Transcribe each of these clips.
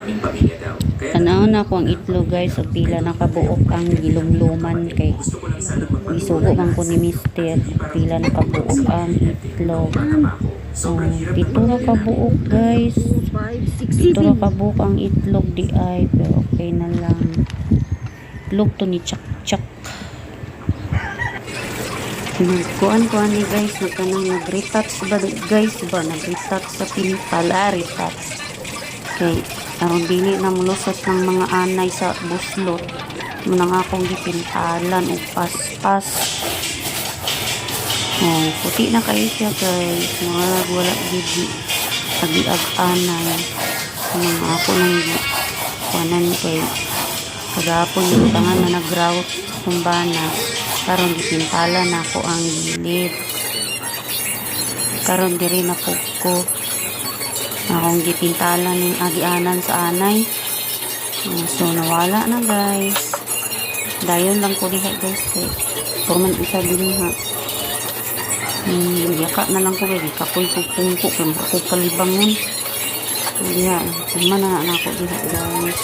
pamilya daw. Tanaw na ko ang itlog guys, so pila nakabuok ang gilumluman kay isugo man ko ni Mister, pila nakabuok ang itlog. So, pito na kabuok guys. Pito na kabuok ang itlog di ay, pero okay na lang. Itlog to ni Chak-Chak. Kuan ni guys, nag-retouch ba guys ba? Nag-retouch sa pintala, retouch. Okay, aron dili na mulusot ng mga anay sa buslot. Muna nga akong gipintalan o paspas. Oh, puti na kayo siya guys. Mga wala gigi. Pag-iag anay. Mga ako nang kuanan kay kagapon yung tangan na nag-grout kumbana. Karon gipintalan na ako ang gilid. Karon diri na ko akong gipintalan ng agianan sa anay. So nawala na guys. Dayon lang ko diha guys kay forman isa din ha. Yaka na lang ko kay kapoy ko pungko kay ko kalibangon. Diha, mana na ako diha guys.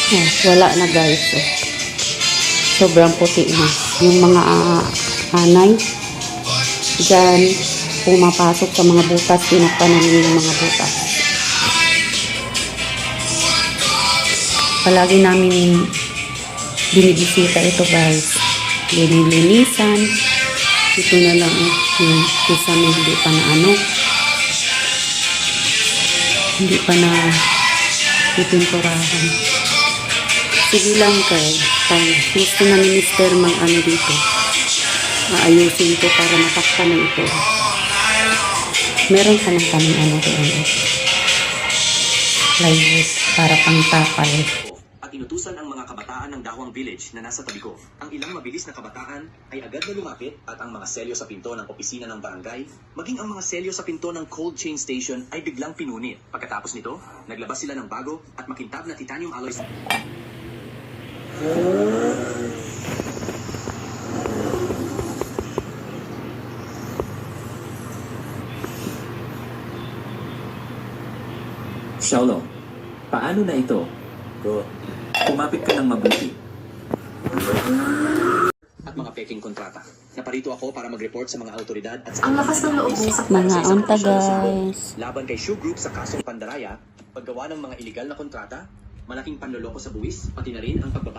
Oh, wala na guys. Oh. Sobrang puti na. Yung mga anay dyan pumapasok sa mga butas. Pinagpanan yung mga butas. Palagi namin binibisita ito guys. Linilinisan. Ito na lang yung kisame hindi pa na hindi pa na ipinturahan. Sige lang kay gusto na ni Mister mang dito. Aayusin ko para matakpan na ito. Meron ka ng kaming doon. Plywood para pang tapal. At inutusan ang mga kabataan ng Dawang Village na nasa tabi ko. Ang ilang mabilis na kabataan ay agad na lumapit at ang mga selyo sa pinto ng opisina ng barangay, maging ang mga selyo sa pinto ng cold chain station ay biglang pinunit. Pagkatapos nito, naglabas sila ng bago at makintab na titanium alloys. Xiaolong, paano na ito? Go. Kumapit ka ng mabuti. At mga peking kontrata. Naparito ako para mag-report sa mga autoridad at Ang lakas ng loob mo sa Mga unta guys. laban kay Shoe Group sa kasong pandaraya, paggawa ng mga illegal na kontrata, malaking panloloko sa buwis, pati na rin ang pagbaba